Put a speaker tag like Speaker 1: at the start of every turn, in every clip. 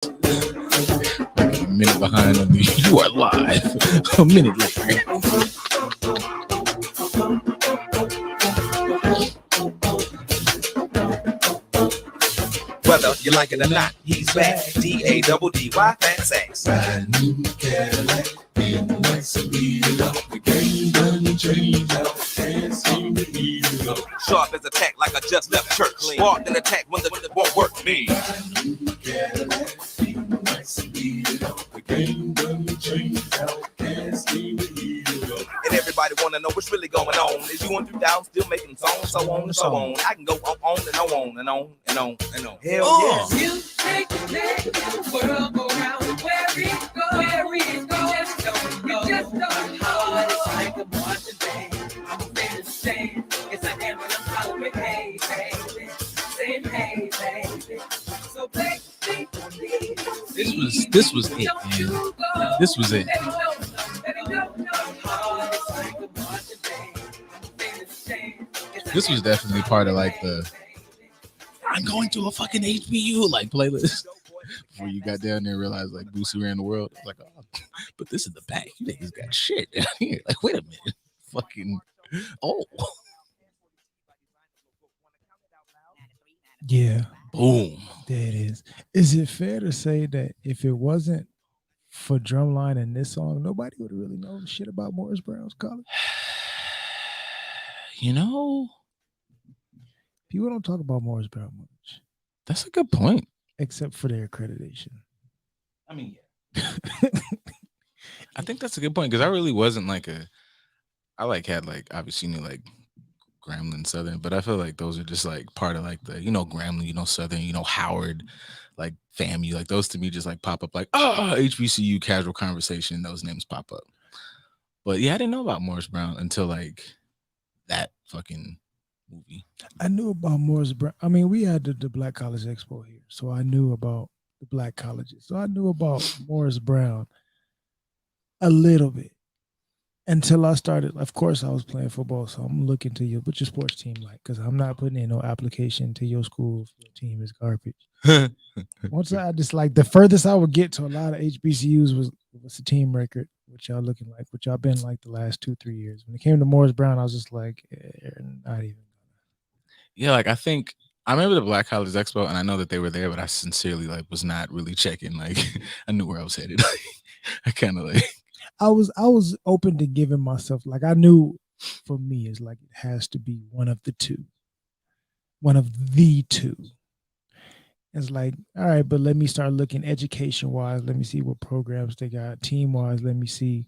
Speaker 1: A minute behind on the you are live. A minute later.
Speaker 2: Whether you like it or not, he's back. D-A-double-D-Y, fat sex.
Speaker 3: Brand new Cadillac, in nice and beat it up. The game done changed up, can't seem to eat it up.
Speaker 2: Sharp as attack like I just left church. Walked in attack when the won't work me.
Speaker 3: Brand new Cadillac, in nice and beat it up. The game done changed up, can't seem to eat it up.
Speaker 2: And everybody wanna know what's really going on. Is you and 2000 still making songs, so on and so on. I can go on and on and on and on and on. Hell yeah.
Speaker 4: You take the world go round where it goes, just don't know what it's like to watch the day. I'm feeling the same. It's like when I'm hollering, hey, baby, saying, hey, baby. So baby,
Speaker 1: This was it, man. This was it. This was definitely part of like the I'm going to a fucking HBU like playlist. Before you got down there and realized like Boosie ran the world. It's like, oh, but this is the back. You niggas got shit down here. Like, wait a minute. Fucking oh.
Speaker 5: Yeah.
Speaker 1: Boom.
Speaker 5: There it is. Is it fair to say that if it wasn't for Drumline and this song, nobody would have really known shit about Morris Brown's college?
Speaker 1: You know,
Speaker 5: People don't talk about Morris Brown much,
Speaker 1: that's a good point.
Speaker 5: except for their accreditation.
Speaker 1: I mean, yeah. I think that's a good point because I really wasn't like I like had like obviously knew like Grambling Southern, but I feel like those are just like part of like the Grambling, Southern, Howard, like FAMU, like those to me just like pop up like HBCU casual conversation. Those names pop up, but yeah, I didn't know about Morris Brown until like that fucking movie.
Speaker 5: I knew about Morris Brown. I mean, we had the Black College Expo here, so I knew about the black colleges. So I knew about Morris Brown a little bit until I started. Of course, I was playing football, so I'm looking to what's your sports team like? Because I'm not putting in no application to your school if your team is garbage. Once I just like the furthest I would get to a lot of HBCUs was the team record, which y'all looking like, which y'all been like the last 2-3 years. When it came to Morris Brown, I was just like, not even.
Speaker 1: Yeah, like I remember the Black College Expo, and I know that they were there, but I sincerely like was not really checking. Like I knew where I was headed. I kind of like
Speaker 5: I was open to giving myself like I knew for me it's like it has to be one of the two. It's like, all right, but let me start looking education wise. Let me see what programs they got, team wise. Let me see.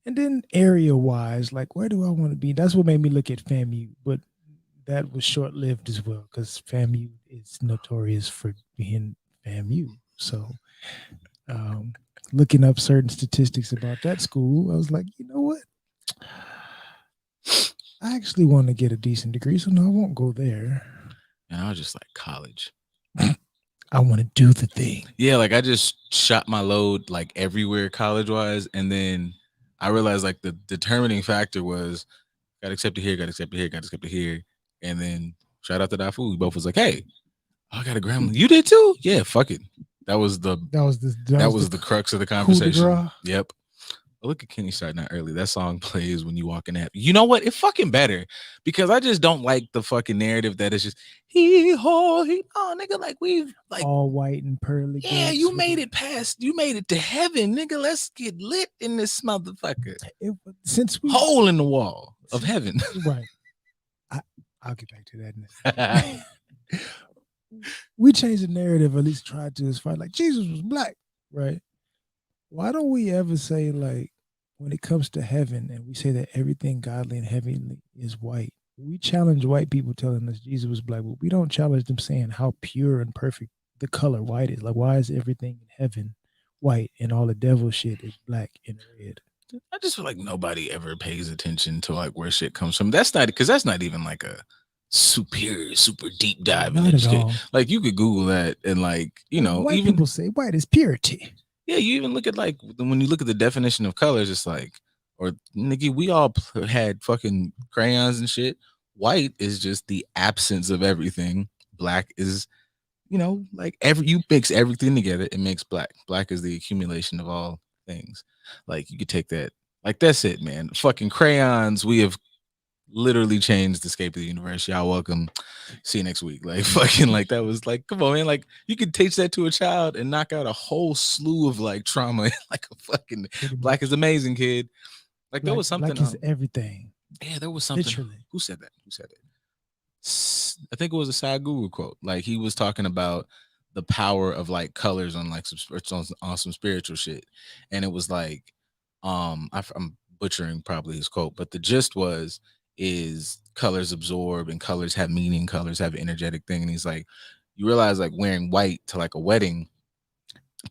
Speaker 5: And then area wise, like where do I want to be? That's what made me look at FAMU, but that was short lived as well because FAMU is notorious for being FAMU. So, looking up certain statistics about that school, I was like, you know what? I actually want to get a decent degree, so no, I won't go there.
Speaker 1: And I was just like college.
Speaker 5: I want to do the thing.
Speaker 1: Yeah, like I just shot my load like everywhere college wise, and then I realized like the determining factor was got accepted here, got accepted here, got accepted here, and then shout out to Dafu. We both was like, hey, I got a Grambling. You did too? Yeah, fuck it. That was the crux of the conversation. Yep. Oh, look at Kenny starting out early. That song plays when you walk in that. You know what? It fucking better because I just don't like the fucking narrative that it's just nigga, like we've like
Speaker 5: all white and pearly.
Speaker 1: Yeah, you made it to heaven, nigga. Let's get lit in this motherfucker.
Speaker 5: Since we
Speaker 1: hole in the wall of heaven.
Speaker 5: Right. I'll get back to that in a second. We changed the narrative, at least tried to, as far like Jesus was black, right? Why don't we ever say like when it comes to heaven and we say that everything godly and heavenly is white? We challenge white people telling us Jesus was black, but we don't challenge them saying how pure and perfect the color white is. Like, why is everything in heaven white and all the devil shit is black and red?
Speaker 1: I just feel like nobody ever pays attention to like where shit comes from. That's not even like a super deep dive.
Speaker 5: Not at all.
Speaker 1: Like you could Google that and like,
Speaker 5: white
Speaker 1: even
Speaker 5: people say white is purity.
Speaker 1: Yeah, you even look at like when you look at the definition of colors, it's like, or nigga, we all had fucking crayons and shit. White is just the absence of everything. Black is you know, like you mix everything together, it makes black. Black is the accumulation of all things. Like you could take that, like that's it, man. Fucking crayons, we have literally changed the scape of the universe. Y'all welcome. See you next week. Like fucking like that was like, come on, man. Like you could teach that to a child and knock out a whole slew of like trauma. Like a fucking black is amazing, kid. Like there was something.
Speaker 5: Black is everything.
Speaker 1: Yeah, there was something.
Speaker 5: Literally.
Speaker 1: Who said that? Who said it? I think it was a Sadhguru quote. Like he was talking about the power of like colors on like on some spiritual shit, and it was like, I'm butchering probably his quote, but the gist is colors absorb and colors have meaning, colors have an energetic thing, and he's like, you realize like wearing white to like a wedding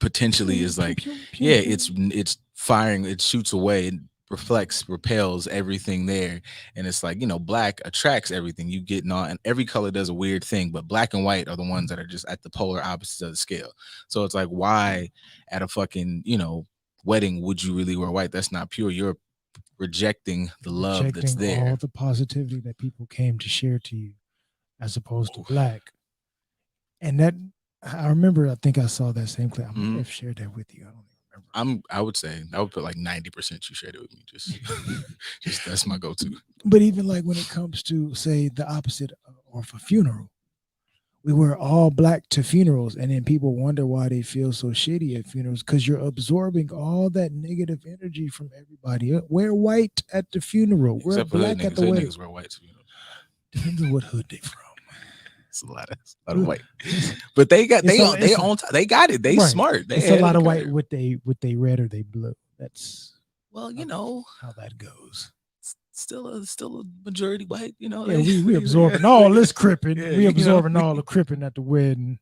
Speaker 1: potentially is like, yeah, it's firing, it shoots away, it reflects, repels everything there, and it's like, you know, black attracts everything you get on, and every color does a weird thing, but black and white are the ones that are just at the polar opposites of the scale. So it's like, why at a fucking, you know, wedding would you really wear white? That's not pure. You're rejecting the love that's there,
Speaker 5: all the positivity that people came to share to you, as opposed to black. And that I remember, I think I saw that same clip. I might have shared that with you. I don't even remember.
Speaker 1: I would say I would put like 90% you shared it with me. Just that's my go-to.
Speaker 5: But even like when it comes to say the opposite, or for funeral, we wear all black to funerals, and then people wonder why they feel so shitty at funerals, because you're absorbing all that negative energy from everybody. Wear white at the funeral. Wear black at the wedding.
Speaker 1: Niggas wear white to funerals.
Speaker 5: Depends on what hood they from.
Speaker 1: It's a lot of white, but they got they got it. They right. Smart. It's
Speaker 5: a lot of white with they red or they blue. That's
Speaker 1: you know
Speaker 5: how that goes.
Speaker 1: Still a majority white. You know,
Speaker 5: yeah, we absorbing all this cripping. Yeah, we absorbing all the cripping at the wedding.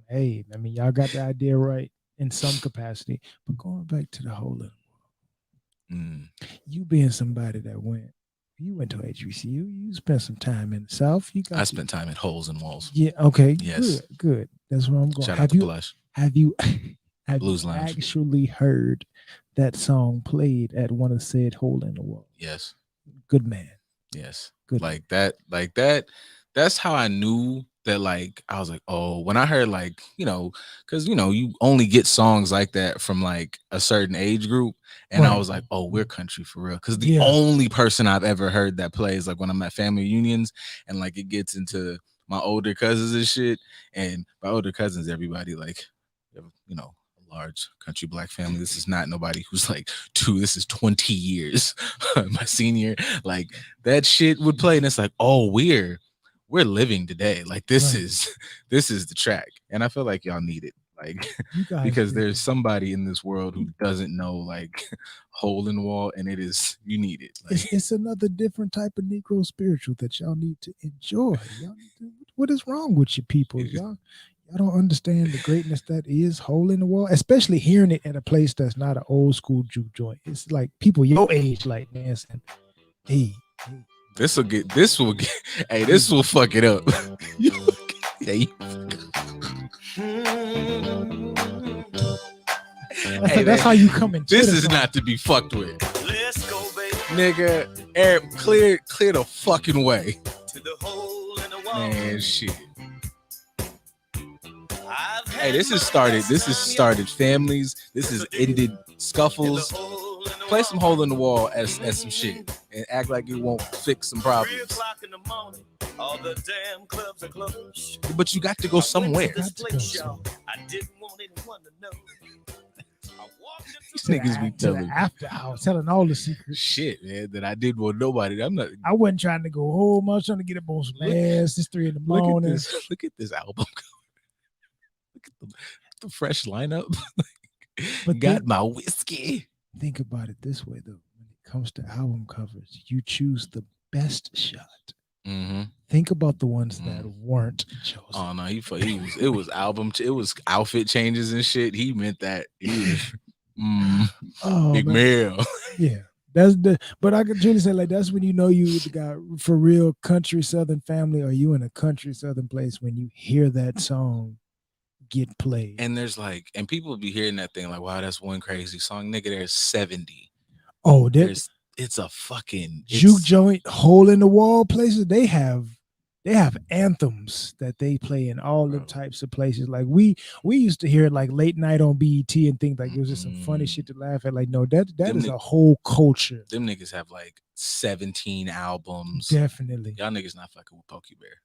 Speaker 5: Hey, I mean, y'all got the idea right in some capacity. But going back to the hole in the wall, you being somebody that you went to HBCU. You spent some time in the South.
Speaker 1: I spent time at holes and walls.
Speaker 5: Yeah. Okay.
Speaker 1: Yes.
Speaker 5: Good. That's where I'm going.
Speaker 1: Shout out to Blush.
Speaker 5: Have you
Speaker 1: Blues Lounge.
Speaker 5: Actually heard that song played at one of said hole in the wall?
Speaker 1: Yes.
Speaker 5: Good man.
Speaker 1: Yes.
Speaker 5: Good.
Speaker 1: Like that. That's how I knew that. Like I was like, oh, when I heard like, you know, because you know you only get songs like that from like a certain age group. And right. I was like, oh, we're country for real. Because the only person I've ever heard that play is like when I'm at family reunions and like it gets into my older cousins and shit. And by older cousins, everybody like, you know, a large country black family. This is not nobody who's like 2. This is 20 years. My senior, like that shit would play. And it's like, oh, we're living today. Like this is the track. And I feel like y'all need it. Like because there's somebody in this world who doesn't know like hole in the wall, and you need it. Like,
Speaker 5: it's another different type of Negro spiritual that y'all need to enjoy. What is wrong with you people? Y'all don't understand the greatness that is hole in the wall, especially hearing it at a place that's not an old school juke joint. It's like people your age like dancing. Hey.
Speaker 1: This will fuck it up.
Speaker 5: That's how you come in.
Speaker 1: This is not to be fucked with.
Speaker 2: Let's go, baby.
Speaker 1: Nigga, Eric, clear the fucking way.
Speaker 2: To the hole in the wall.
Speaker 1: Man, shit. Hey, this has started families. This has ended scuffles. Play some hole in the wall as some shit and act like it won't fix some problems.
Speaker 2: 3 o'clock in the morning, all the damn clubs are closed.
Speaker 1: But you got to go somewhere.
Speaker 2: I didn't want anyone to know.
Speaker 1: These niggas be telling
Speaker 5: after hours, telling all the secrets.
Speaker 1: Shit, man, that I didn't want nobody.
Speaker 5: I wasn't trying to go home. I was trying to get up on some ass. It's 3 in the morning.
Speaker 1: Look at this album. Look at the fresh lineup. But got my whiskey.
Speaker 5: Think about it this way, though. When it comes to album covers, you choose the best shot.
Speaker 1: Mm-hmm.
Speaker 5: Think about the ones that weren't chosen.
Speaker 1: Oh no, it was album. It was outfit changes and shit. He meant that. He was big male.
Speaker 5: Yeah, but I could truly say like that's when you know you got for real country Southern family, or you in a country Southern place when you hear that song get played.
Speaker 1: And there's like, and people be hearing that thing like, wow, that's one crazy song, nigga. There's 70.
Speaker 5: Oh,
Speaker 1: it's a fucking
Speaker 5: juke joint hole in the wall places. They have They have anthems that they play in all the
Speaker 1: Bro.
Speaker 5: types of places. Like we used to hear it like late night on BET and think like it was just some funny
Speaker 1: Mm.
Speaker 5: shit to laugh at. Like no, that
Speaker 1: Them
Speaker 5: is
Speaker 1: ni-
Speaker 5: a whole culture.
Speaker 1: Them niggas have like 17 albums.
Speaker 5: Definitely.
Speaker 1: Y'all niggas not fucking with Pokey Bear.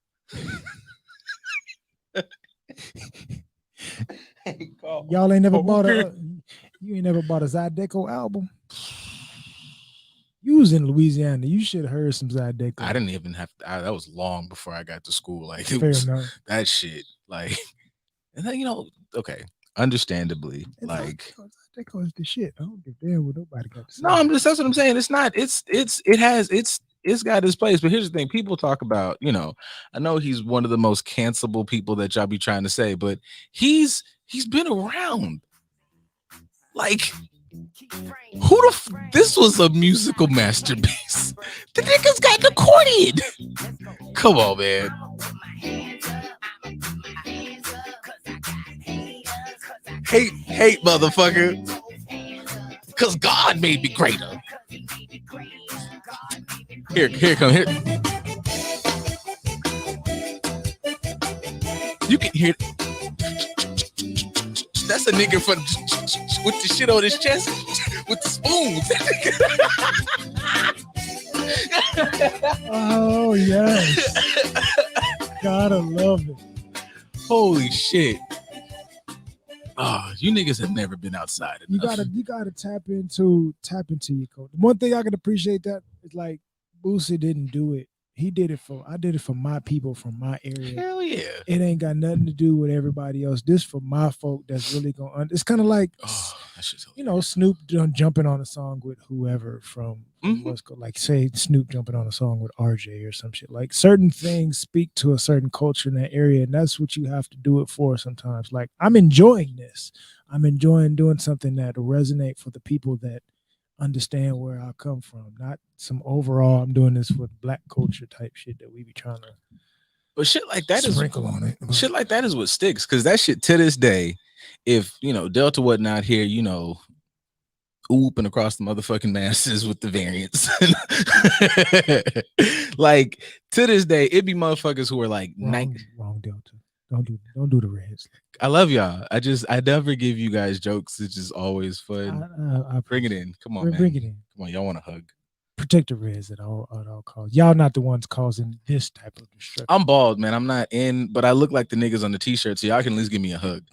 Speaker 5: Y'all ain't never bought you ain't never bought a Zydeco album. You was in Louisiana. You should have heard some Zydeco.
Speaker 1: I didn't even have to, that was long before I got to school. Like it
Speaker 5: Fair
Speaker 1: was
Speaker 5: enough.
Speaker 1: that shit. Like, and then okay, understandably,
Speaker 5: And
Speaker 1: like
Speaker 5: Zydeco is the shit. I don't give a damn what nobody got to say.
Speaker 1: no, that's what I'm saying. It's not. It's got its place. But here's the thing: people talk about. I know he's one of the most cancelable people that y'all be trying to say, but he's been around. Like, this was a musical masterpiece. The niggas got the accordion. Come on, man. Hate, motherfucker. Because God made me greater. Here, come here. You can hear. That's a nigga from with the shit on his chest with the spoons.
Speaker 5: Oh yes. Gotta love it.
Speaker 1: Holy shit. Oh, you niggas have never been outside enough.
Speaker 5: You gotta tap into your code. One thing I can appreciate that is like Boosie didn't do it. I did it for my people from my area.
Speaker 1: Hell yeah.
Speaker 5: It ain't got nothing to do with everybody else. This for my folk that's really going. It's kind of like, Snoop jumping on a song with whoever from West Coast. Like say Snoop jumping on a song with RJ or some shit. Like certain things speak to a certain culture in that area, and that's what you have to do it for sometimes. Like I'm enjoying this. I'm enjoying doing something that will resonate for the people that understand where I come from, not some overall I'm doing this for Black culture type shit that we be trying to
Speaker 1: but shit like that
Speaker 5: sprinkle on it.
Speaker 1: Shit like that is what sticks, because that shit to this day, if Delta wasn't out here, whooping across the motherfucking masses with the variants. Like to this day, it be motherfuckers who are like
Speaker 5: wrong Delta. Don't do the Reds.
Speaker 1: I love y'all. I never give you guys jokes. It's just always fun.
Speaker 5: I
Speaker 1: bring it in. Come on, man.
Speaker 5: Bring it in.
Speaker 1: Come on, y'all want a hug.
Speaker 5: Protect the Reds at all costs. Y'all not the ones causing this type of destruction.
Speaker 1: I'm bald, man. I'm not in, but I look like the niggas on the t-shirt, so y'all can at least give me a hug.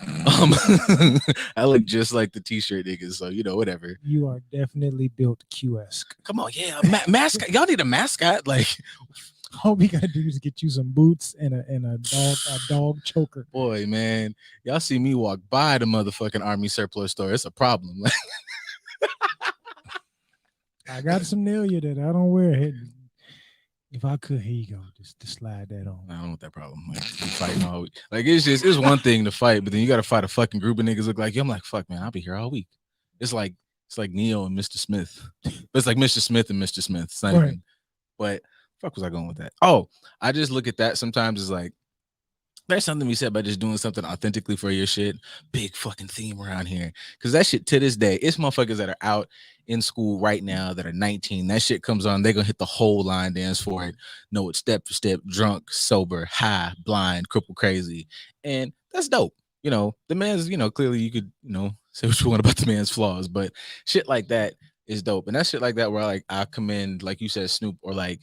Speaker 1: I look just like the t-shirt niggas, so whatever.
Speaker 5: You are definitely built Q-esque.
Speaker 1: Come on, yeah, mascot. Y'all need a mascot, like.
Speaker 5: All we gotta do is get you some boots and a dog choker.
Speaker 1: Boy, man, y'all see me walk by the motherfucking Army surplus store. It's a problem.
Speaker 5: I got some Nelia that I don't wear. If I could, here you go. Just slide that on.
Speaker 1: I don't want that problem. Like, fighting all week. Like it's one thing to fight, but then you got to fight a fucking group of niggas look like you. I'm like, fuck, man, I'll be here all week. It's like Neo and Mr. Smith. But it's like Mr. Smith and Mr. Smith. Same
Speaker 5: right.
Speaker 1: thing. But fuck was I going with that? Oh, I just look at that sometimes as like, there's something we said about just doing something authentically for your shit. Big fucking theme around here. Because that shit to this day, it's motherfuckers that are out in school right now that are 19. That shit comes on, they're going to hit the whole line dance for it. Know it step for step, drunk, sober, high, blind, crippled, crazy. And that's dope. The man's, clearly you could, say what you want about the man's flaws, but shit like that is dope. And that shit like that where like I commend, like you said, Snoop or like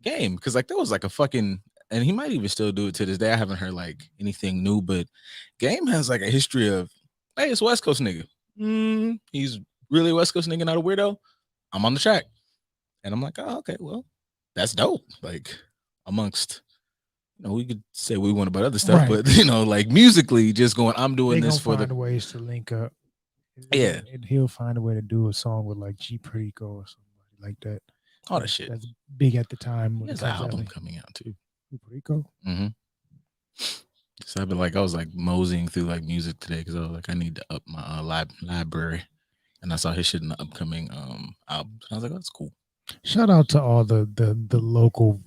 Speaker 1: Game, because like that was like a fucking, and he might even still do it to this day. I haven't heard like anything new, but Game has like a history of, hey, it's West Coast nigga. He's really a West Coast nigga, not a weirdo. I'm on the track, and I'm like, oh, okay, well, that's dope. Like amongst, we could say we want about other stuff,
Speaker 5: right.
Speaker 1: but like musically, just going, I'm doing this for
Speaker 5: the ways to link up.
Speaker 1: Yeah,
Speaker 5: and he'll find a way to do a song with like G Perico or somebody like that.
Speaker 1: All that shit.
Speaker 5: That's big at the time.
Speaker 1: There's an album coming out too.
Speaker 5: Rico.
Speaker 1: So I was like moseying through like music today because I was like, I need to up my library, and I saw his shit in the upcoming album. And I was like, oh, that's cool.
Speaker 5: Shout out to all the local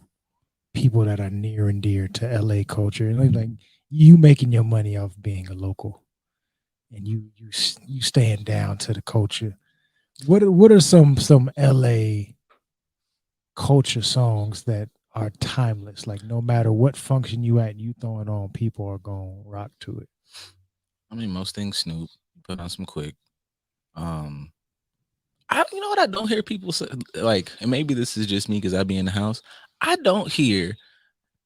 Speaker 5: people that are near and dear to LA culture. Like you making your money off being a local, and you staying down to the culture. What are some LA culture songs that are timeless. Like no matter what function you at, you throw it on, people are gonna rock to it.
Speaker 1: I mean, most things Snoop put on some quick. You know what I don't hear people say, like, and maybe this is just me because I be in the house. I don't hear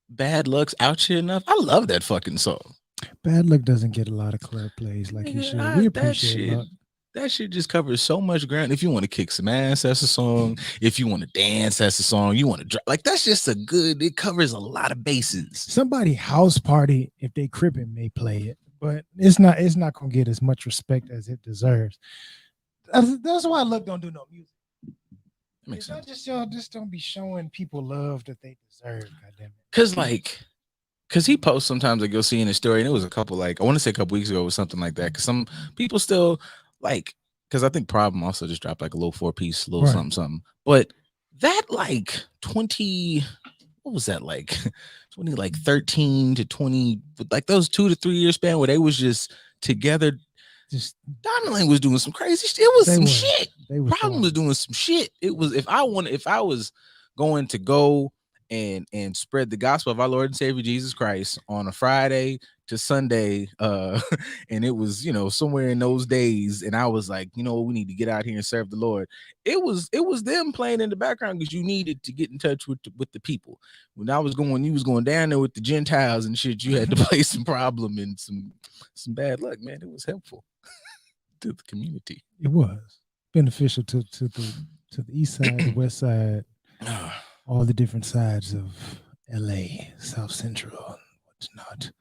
Speaker 1: Bad Luck's Out Here Enough. I love that fucking song.
Speaker 5: Bad Luck doesn't get a lot of club plays like he
Speaker 1: Nigga,
Speaker 5: should. We
Speaker 1: that
Speaker 5: appreciate
Speaker 1: shit.
Speaker 5: Luck.
Speaker 1: That shit just covers so much ground. If you want to kick some ass, that's a song. If you want to dance, that's a song. You want to drop, like that's just a good. It covers a lot of bases.
Speaker 5: Somebody house party, if they crippin', may play it, but it's not gonna get as much respect as it deserves. That's why Luck don't do no music.
Speaker 1: That makes sense.
Speaker 5: Just don't be showing people love that they deserve. Goddamn
Speaker 1: it. Cause he posts sometimes like you'll see in his story, and it was a couple like I want to say a couple weeks ago or something like that. Cause some people still like, cause I think Problem also just dropped like a little 4-piece, little
Speaker 5: Right.
Speaker 1: something. But that like 20, what was that like 20 like 13 to 20, like those 2 to 3 year span where they was just together.
Speaker 5: Just
Speaker 1: Diamond Lane was doing some crazy shit. It was some shit.
Speaker 5: They were
Speaker 1: Problem was doing some shit. It was if I was going to go and spread the gospel of our Lord and Savior Jesus Christ on a Friday to Sunday, and it was somewhere in those days, and I was like, we need to get out here and serve the Lord. It was them playing in the background because you needed to get in touch with the people. When you was going down there with the Gentiles and shit, you had to play some Problem and some Bad Luck, man. It was helpful to the community.
Speaker 5: It was beneficial to the east side, the west side, all the different sides of LA, South Central, and whatnot.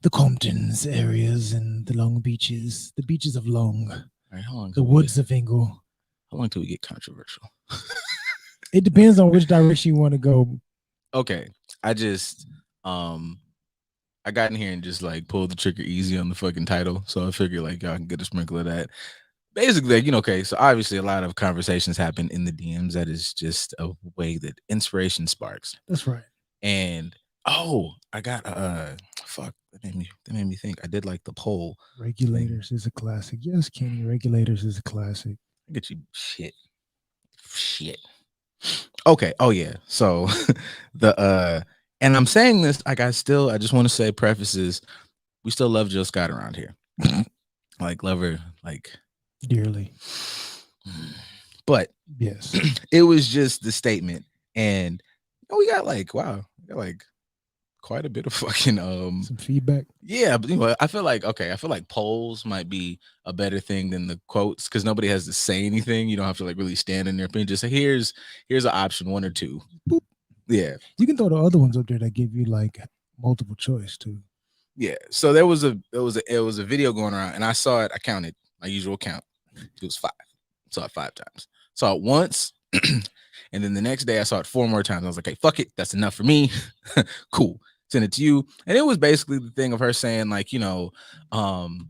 Speaker 5: The Comptons areas and the Long Beaches, the beaches of Long,
Speaker 1: right, how long
Speaker 5: the woods of Ingle.
Speaker 1: How long till we get controversial?
Speaker 5: It depends on which direction you want to go.
Speaker 1: Okay, I just I got in here and just like pulled the trigger easy on the fucking title, so I figured like y'all can get a sprinkle of that. Basically, like, okay, so obviously a lot of conversations happen in the DMs. That is just a way that inspiration sparks.
Speaker 5: That's right.
Speaker 1: And I got fuck, that made me think. I did like the poll.
Speaker 5: Regulators is a classic. Yes, Kenny, Regulators is a classic.
Speaker 1: I get you shit. Okay. Oh yeah. So the and I'm saying this like I just want to say prefaces. We still love Jill Scott around here. Like love her like
Speaker 5: dearly.
Speaker 1: But
Speaker 5: yes,
Speaker 1: it was just the statement, and we got like quite a bit of fucking
Speaker 5: some feedback.
Speaker 1: Yeah, but I feel like polls might be a better thing than the quotes because nobody has to say anything. You don't have to like really stand in their opinion. Just say here's an option, 1 or 2. Boop. Yeah,
Speaker 5: you can throw the other ones up there that give you like multiple choice too.
Speaker 1: Yeah, so there was a video going around, and I saw it. I counted my usual count. It was 5. Saw it 5 times. Saw it once, and then the next day I saw it 4 more times. I was like, "Hey, fuck it, that's enough for me." Cool. Send it to you, and it was basically the thing of her saying like, and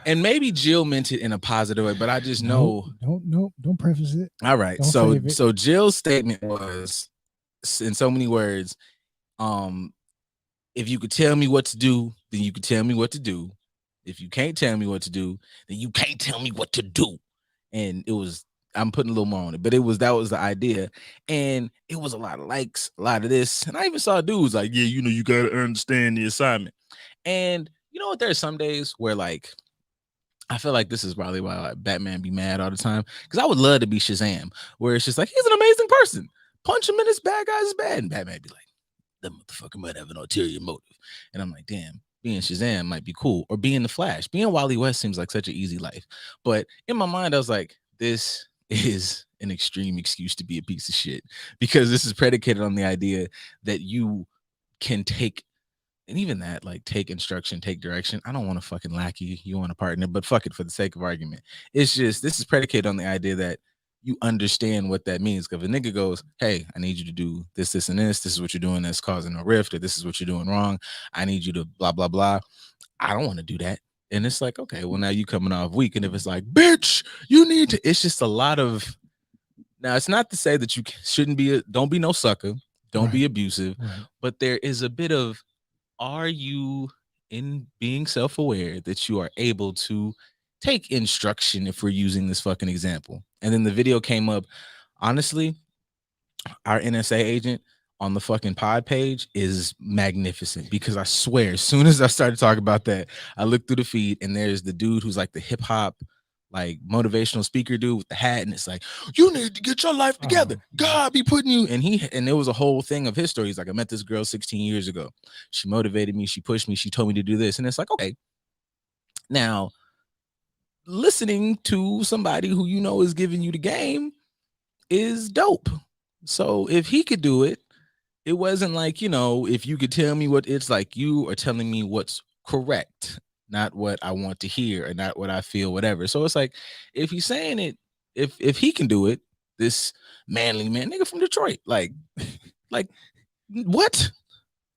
Speaker 1: maybe Jill meant it in a positive way, but I just know
Speaker 5: don't preface it.
Speaker 1: All right, so Jill's statement was in so many words, if you could tell me what to do, then you could tell me what to do. If you can't tell me what to do, then you can't tell me what to do. And it was, I'm putting a little more on it, but that was the idea. And it was a lot of likes, a lot of this. And I even saw dudes like, yeah, you got to understand the assignment. And you know what? There's some days where like, I feel like this is probably why like, Batman be mad all the time. Because I would love to be Shazam, where it's just like, he's an amazing person. Punch him in his bad guy is bad. And Batman be like, that motherfucker might have an ulterior motive. And I'm like, damn, being Shazam might be cool. Or being the Flash. Being Wally West seems like such an easy life. But in my mind, I was like, this is an extreme excuse to be a piece of shit. Because this is predicated on the idea that you can take, and even that, like, take instruction, take direction. I don't want to fucking lackey. You want a partner, but fuck it for the sake of argument. It's just, this is predicated on the idea that you understand what that means. Because if a nigga goes, hey, I need you to do this, this, and this. This is what you're doing that's causing a rift, or this is what you're doing wrong. I need you to blah, blah, blah. I don't want to do that. And it's like, okay, well, now you coming off weak. And if it's like, bitch, you need to, it's just a lot of, now it's not to say that you shouldn't be, don't be no sucker. Don't be abusive. But there is a bit of, are you in being self-aware that you are able to take instruction if we're using this fucking example? And then the video came up. Honestly, our NSA agent, on the fucking pod page is magnificent, because I swear, as soon as I started talking about that, I looked through the feed and there's the dude who's like the hip hop, like motivational speaker dude with the hat, and it's like, you need to get your life together. God be putting you. And there was a whole thing of his story. He's like, I met this girl 16 years ago. She motivated me. She pushed me. She told me to do this. And it's like, okay, now listening to somebody who you know is giving you the game is dope. So if he could do it, it wasn't like, if you could tell me what, it's like you are telling me what's correct, not what I want to hear or not what I feel, whatever. So it's like, if he's saying it, if he can do it, this manly man, nigga from Detroit, like what?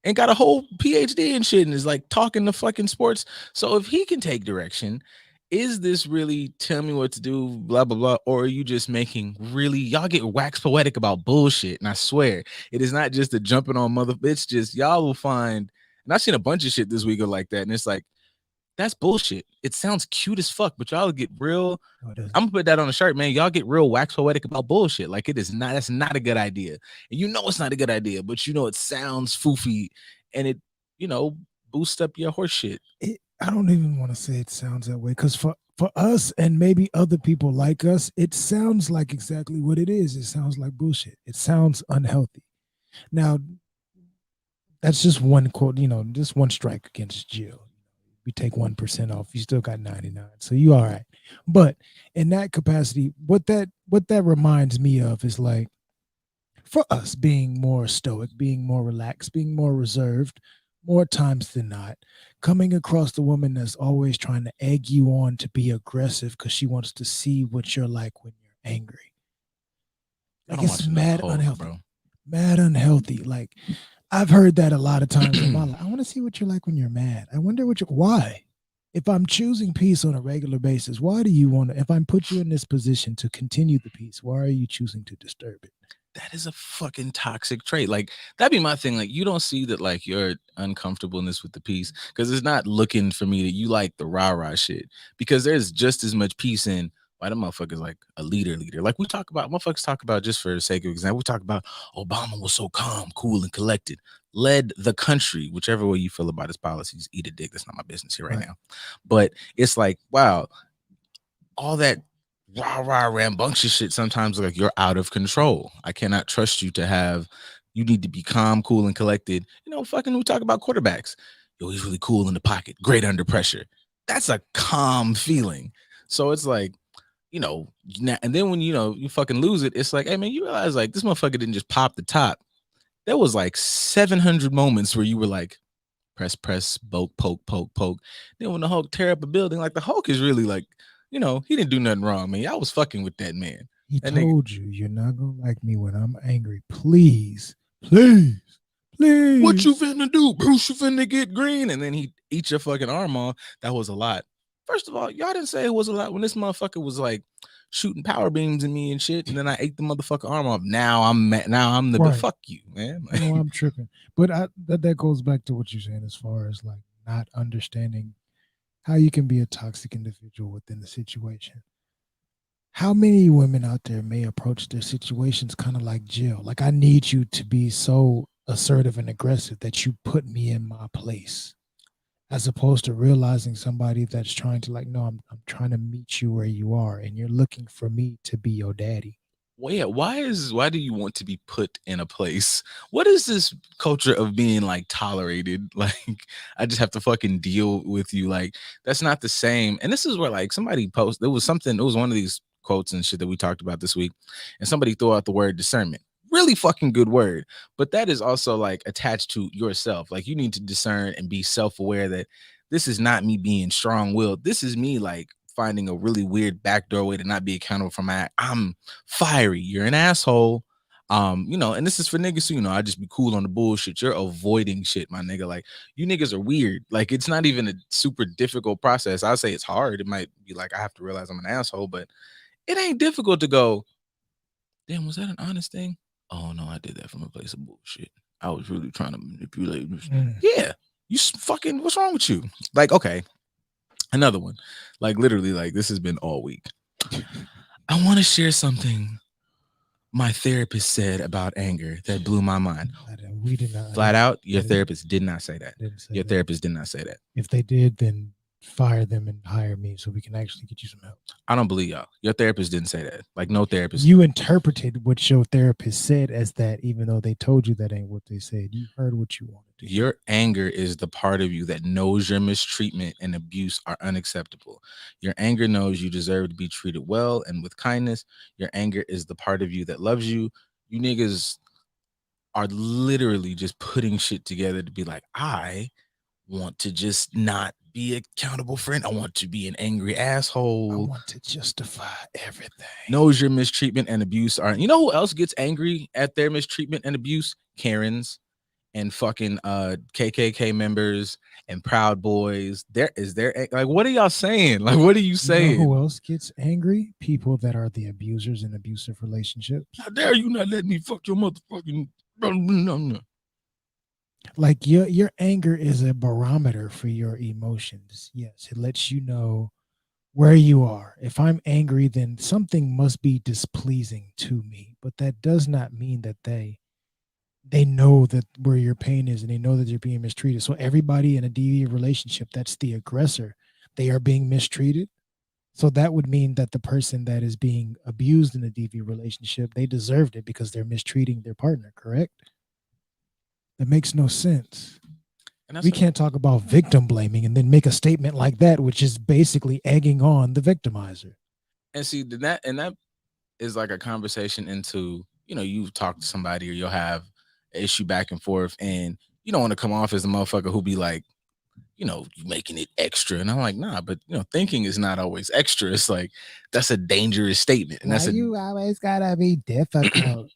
Speaker 1: And got a whole PhD and shit and is like talking to fucking sports. So if he can take direction, is this really tell me what to do, blah, blah, blah? Or are you just making really, y'all get wax poetic about bullshit? And I swear, it is not just a jumping on mother, it's just y'all will find, and I've seen a bunch of shit this week like that. And it's like, that's bullshit. It sounds cute as fuck, but y'all get real. I'm gonna put that on a shirt, man. Y'all get real wax poetic about bullshit. Like it is not. That's not a good idea. And it's not a good idea, but it sounds foofy, and it boosts up your horse shit.
Speaker 5: I don't even want to say it sounds that way, because for us and maybe other people like us, it sounds like exactly what it is. It sounds like bullshit. It sounds unhealthy. Now, that's just one quote. Just one strike against Jill. We take 1% off, you still got 99, so you all right. But in that capacity, what that reminds me of is like, for us being more stoic, being more relaxed, being more reserved, more times than not, coming across the woman that's always trying to egg you on to be aggressive because she wants to see what you're like when you're angry. Like, it's mad unhealthy, bro. Mad unhealthy. Like, I've heard that a lot of times in my life. I want to see what you're like when you're mad. I wonder why? If I'm choosing peace on a regular basis, why do you want to, if I'm put you in this position to continue the peace, why are you choosing to disturb it?
Speaker 1: That is a fucking toxic trait. Like, that'd be my thing. Like, you don't see that, like, your uncomfortableness with the peace, because it's not looking for me that you like the rah-rah shit, because there's just as much peace in why the motherfuckers like a leader. Like we talk about, motherfuckers talk about, just for the sake of example, we talk about Obama was so calm, cool, and collected, led the country, whichever way you feel about his policies, eat a dick. That's not my business here right now. But it's like, wow, all that rah-rah rambunctious shit sometimes, like, you're out of control. I cannot trust you to have, you need to be calm, cool, and collected. Fucking we talk about quarterbacks. Yo, he's really cool in the pocket, great under pressure. That's a calm feeling. So it's like, and then when you fucking lose it, it's like, hey man, you realize like this motherfucker didn't just pop the top. There was like 700 moments where you were like, press, poke, poke. Then when the Hulk tear up a building, like the Hulk is really like, he didn't do nothing wrong, man. I was fucking with that man.
Speaker 5: He told you, you're not gonna like me when I'm angry. Please. What
Speaker 1: you finna do? Bruce, you finna get green. And then he eat your fucking arm off. That was a lot. First of all, y'all didn't say it was a lot when this motherfucker was like shooting power beams at me and shit, and then I ate the motherfucker arm off. Now I'm the right. Fuck you, man.
Speaker 5: I'm tripping. But that goes back to what you're saying as far as like not understanding how you can be a toxic individual within the situation. How many women out there may approach their situations kind of like Jill? Like, I need you to be so assertive and aggressive that you put me in my place, as opposed to realizing somebody that's trying to like, no, I'm trying to meet you where you are, and you're looking for me to be your daddy.
Speaker 1: Well, yeah, why do you want to be put in a place? What is this culture of being like tolerated? Like, I just have to fucking deal with you. Like, that's not the same. And this is where like somebody posted, it was one of these quotes and shit that we talked about this week, and somebody threw out the word discernment. Really fucking good word, but that is also like attached to yourself. Like, you need to discern and be self-aware that this is not me being strong-willed. This is me like finding a really weird backdoor way to not be accountable for my act. I'm fiery. You're an asshole. And this is for niggas who, I just be cool on the bullshit. You're avoiding shit, my nigga. Like, you niggas are weird. Like, it's not even a super difficult process. I'll say it's hard. It might be like I have to realize I'm an asshole, but it ain't difficult to go, damn, was that an honest thing? Oh no, I did that from a place of bullshit. I was really trying to manipulate. Yeah, you fucking, what's wrong with you? Like, okay, another one. Like, literally, like, this has been all week. I want to share something my therapist said about anger that blew my mind.
Speaker 5: We did not.
Speaker 1: Flat out, your
Speaker 5: I didn't-
Speaker 1: therapist did not say that.
Speaker 5: didn't say
Speaker 1: Your
Speaker 5: that.
Speaker 1: therapist did not say that.
Speaker 5: If they did, then fire them and hire me so we can actually get you some help.
Speaker 1: I don't believe y'all. Your therapist didn't say that. Like, no therapist.
Speaker 5: You interpreted what your therapist said as that, even though they told you that ain't what they said. You heard what you wanted to hear.
Speaker 1: Your anger is the part of you that knows your mistreatment and abuse are unacceptable. Your anger knows you deserve to be treated well and with kindness. Your anger is the part of you that loves you. You niggas are literally just putting shit together to be like, I want to just not be accountable friend. I want to be an angry asshole.
Speaker 5: I want to justify everything.
Speaker 1: Knows your mistreatment and abuse are. You know who else gets angry at their mistreatment and abuse? Karens and fucking KKK members and Proud Boys. Like, what are y'all saying? Like, what are you saying?
Speaker 5: You know who else gets angry? People that are the abusers in abusive relationships.
Speaker 1: How dare you not let me fuck your motherfucking. No.
Speaker 5: Like your anger is a barometer for your emotions. Yes, it lets you know where you are. If I'm angry, then something must be displeasing to me. But that does not mean that they know that where your pain is and they know that you're being mistreated. So everybody in a DV relationship, that's the aggressor. They are being mistreated. So that would mean that the person that is being abused in a DV relationship, they deserved it because they're mistreating their partner, correct? That makes no sense. We can't talk about victim blaming and then make a statement like that, which is basically egging on the victimizer.
Speaker 1: And see, that is like a conversation into, you talk to somebody or you'll have an issue back and forth, and you don't want to come off as a motherfucker who be like, you making it extra. And I'm like, nah, but thinking is not always extra. It's like, that's a dangerous statement. And
Speaker 5: you always gotta be difficult.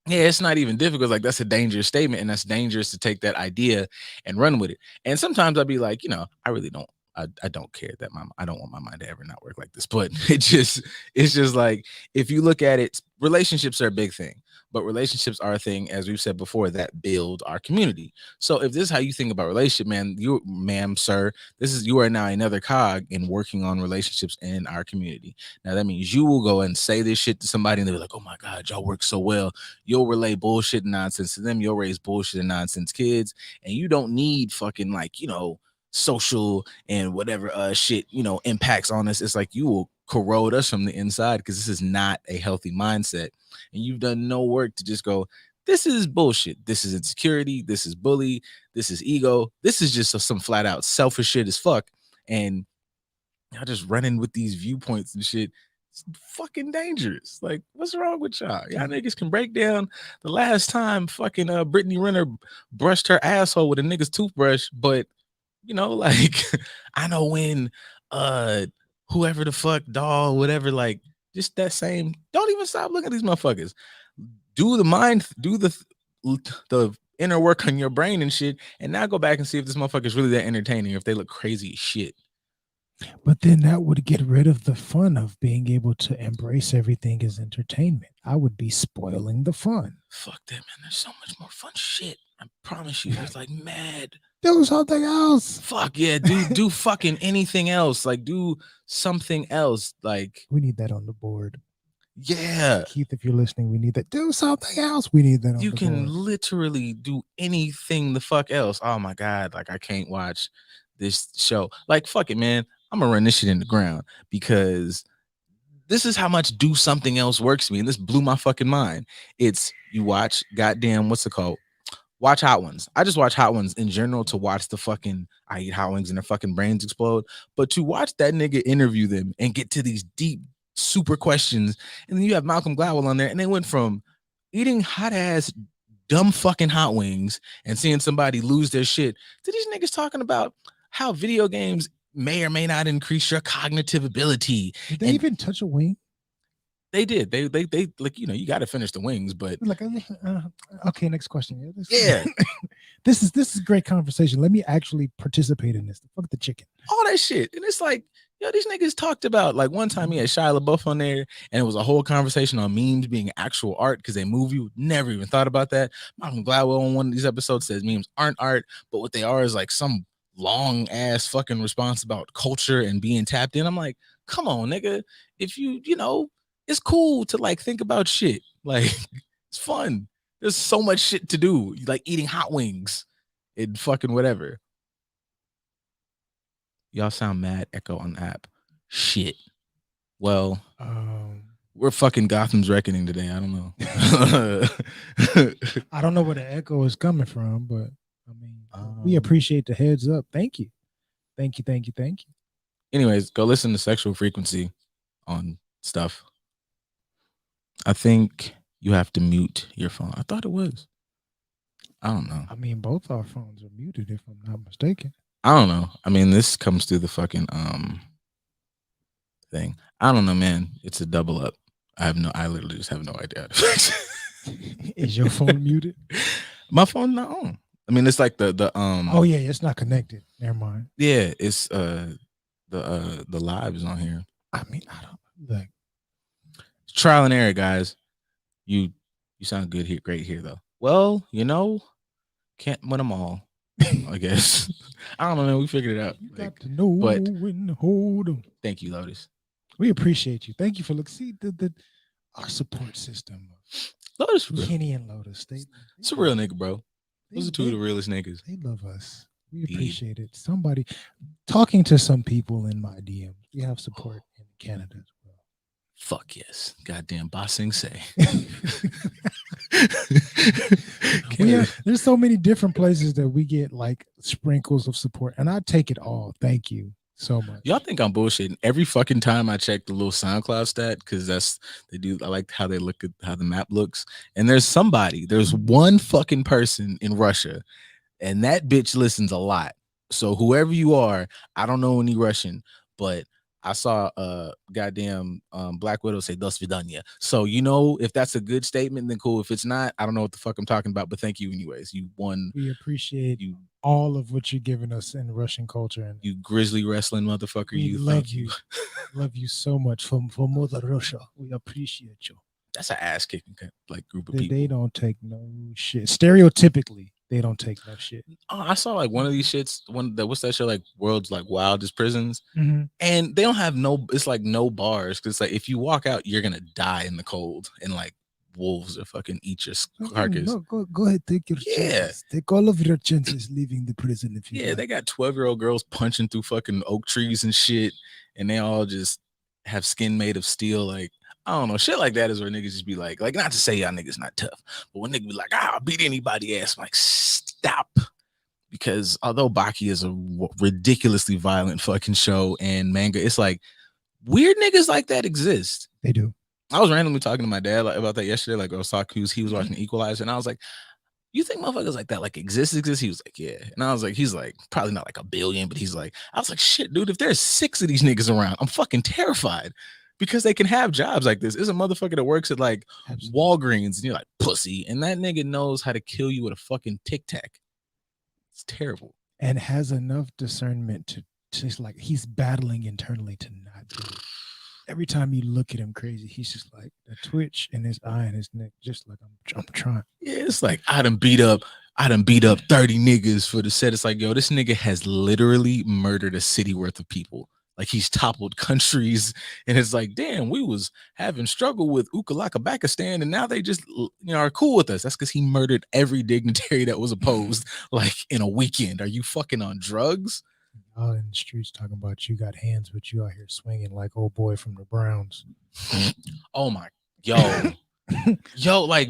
Speaker 1: Yeah, it's not even difficult. Like, that's a dangerous statement, and that's dangerous to take that idea and run with it. And sometimes I'd be like, I really don't. I don't care that I don't want my mind to ever not work like this. But it's just like, if you look at it, relationships are a big thing. But relationships are a thing, as we've said before, that build our community. So if this is how you think about relationship, man, ma'am, sir, you are now another cog in working on relationships in our community. Now that means you will go and say this shit to somebody and they'll be like, oh my God, y'all work so well. You'll relay bullshit and nonsense to them. You'll raise bullshit and nonsense kids. And you don't need fucking social and whatever shit, impacts on us. It's like you will corrode us from the inside because this is not a healthy mindset. And you've done no work to just go, this is bullshit. This is insecurity. This is bully. This is ego. This is just some flat out selfish shit as fuck. And y'all just running with these viewpoints and shit. It's fucking dangerous. Like, what's wrong with y'all? Y'all niggas can break down the last time fucking Brittany Renner brushed her asshole with a nigga's toothbrush, but like, I know when whoever the fuck doll, whatever, like, just that same, don't even stop looking at these motherfuckers. Do the inner work on your brain and shit, and now go back and see if this motherfucker is really that entertaining or if they look crazy as shit.
Speaker 5: But then that would get rid of the fun of being able to embrace everything as entertainment. I would be spoiling the fun.
Speaker 1: Fuck that, man. There's so much more fun shit. I promise you. There's like mad.
Speaker 5: Do something else.
Speaker 1: Fuck yeah. Do fucking anything else. Like, do something else. Like,
Speaker 5: we need that on the board.
Speaker 1: Yeah.
Speaker 5: Keith, if you're listening, we need that. Do something else. We need that on the board. You can
Speaker 1: literally do anything the fuck else. Oh my God. Like, I can't watch this show. Like, fuck it, man. I'm gonna run this shit in the ground because this is how much do something else works to me. And this blew my fucking mind. It's you watch goddamn, what's it called? Watch Hot Ones. I just watch Hot Ones in general to watch I eat hot wings and their fucking brains explode. But to watch that nigga interview them and get to these deep, super questions. And then you have Malcolm Gladwell on there, and they went from eating hot ass, dumb fucking hot wings and seeing somebody lose their shit to these niggas talking about how video games may or may not increase your cognitive ability.
Speaker 5: Did they even touch a wing?
Speaker 1: They did. They like, you got to finish the wings, but
Speaker 5: like, okay, next question.
Speaker 1: Yeah.
Speaker 5: This is great conversation. Let me actually participate in this. Fuck the chicken.
Speaker 1: All that shit. And it's like, these niggas talked about, like, one time he had Shia LaBeouf on there, and it was a whole conversation on memes being actual art because they move you. Never even thought about that. Malcolm Gladwell on one of these episodes says memes aren't art, but what they are is like some long ass fucking response about culture and being tapped in. I'm like, come on, nigga. If it's cool to like think about shit. Like it's fun. There's so much shit to do, like eating hot wings and fucking whatever. Y'all sound mad echo on the app. Shit. Well, we're fucking Gotham's Reckoning today. I don't know.
Speaker 5: I don't know where the echo is coming from, but I mean, we appreciate the heads up. Thank you. Thank you. Thank you. Thank you.
Speaker 1: Anyways, go listen to Sexual Frequency on stuff. I think you have to mute your phone. I thought it was. I don't know.
Speaker 5: I mean, both our phones are muted, if I'm not mistaken.
Speaker 1: I don't know. I mean, this comes through the fucking thing. I don't know, man. It's a double up. I literally just have no idea.
Speaker 5: Is your phone muted?
Speaker 1: My phone's not on. I mean, it's like the
Speaker 5: Oh yeah, it's not connected. Never mind.
Speaker 1: Yeah, it's the live is on here.
Speaker 5: I mean, I don't like
Speaker 1: trial and error, guys. You sound good here, great here though. Well, can't win them all. I guess. I don't know, man. We figured it out.
Speaker 5: You got to know when to hold them.
Speaker 1: Thank you, Lotus.
Speaker 5: We appreciate you. Thank you for looking. See our support system.
Speaker 1: Lotus,
Speaker 5: Kenny and Lotus.
Speaker 1: It's a real nigga, bro. Those are two of the realest niggas.
Speaker 5: They love us. We appreciate it. Somebody talking to some people in my DMs. We have support in Canada as well.
Speaker 1: Fuck yes. Goddamn bossing say.
Speaker 5: There's so many different places that we get like sprinkles of support, and I take it all. Thank you so much.
Speaker 1: Y'all think I'm bullshitting every fucking time I check the little SoundCloud stat, because I like how they look at how the map looks. And there's one fucking person in Russia, and that bitch listens a lot. So whoever you are, I don't know any Russian, but I saw goddamn Black Widow say "Dos vidanya." So if that's a good statement, then cool. If it's not, I don't know what the fuck I'm talking about. But thank you anyways. You won.
Speaker 5: We appreciate you all of what you're giving us in Russian culture, and
Speaker 1: you grizzly wrestling motherfucker.
Speaker 5: We love you. Love you so much from Mother Russia. We appreciate you.
Speaker 1: That's an ass kicking like group of people.
Speaker 5: They don't take no shit. Stereotypically, they don't take no shit.
Speaker 1: Oh, I saw like one of these shits. What's that show, like World's like Wildest Prisons,
Speaker 5: mm-hmm.
Speaker 1: and they don't have it's like no bars, because like if you walk out, you're gonna die in the cold, and like wolves are fucking eat your carcass.
Speaker 5: No, go ahead, take your chances. Take all of your chances leaving the prison if you.
Speaker 1: Yeah, they got 12-year-old girls punching through fucking oak trees and shit, and they all just have skin made of steel. Like, I don't know, shit like that is where niggas just be like not to say y'all niggas not tough, but when niggas be like, I'll beat anybody ass, I'm like, stop. Because although Baki is a ridiculously violent fucking show and manga, it's like weird niggas like that exist.
Speaker 5: They do.
Speaker 1: I was randomly talking to my dad about that yesterday. Like Osaku's, he was watching Equalizer, and I was like, "You think motherfuckers like that like exist?" He was like, "Yeah," and I was like, "He's like probably not like a billion, but he's like," I was like, "Shit, dude, if there's 6 of these niggas around, I'm fucking terrified." Because they can have jobs like this. There's a motherfucker that works at like Walgreens, and you're like, pussy, and that nigga knows how to kill you with a fucking Tic Tac. It's terrible.
Speaker 5: And has enough discernment to just like he's battling internally to not do it. Every time you look at him crazy, he's just like a twitch in his eye and his neck, just like I'm trying.
Speaker 1: Yeah, it's like I done beat up 30 niggas for the set. It's like, yo, this nigga has literally murdered a city worth of people. Like he's toppled countries, and it's like, damn, we was having struggle with Ukalakabakistan, and now they just are cool with us. That's because he murdered every dignitary that was opposed, like in a weekend. Are you fucking on drugs?
Speaker 5: Out in the streets talking about you got hands, but you out here swinging like old boy from the Browns.
Speaker 1: Oh my, yo, like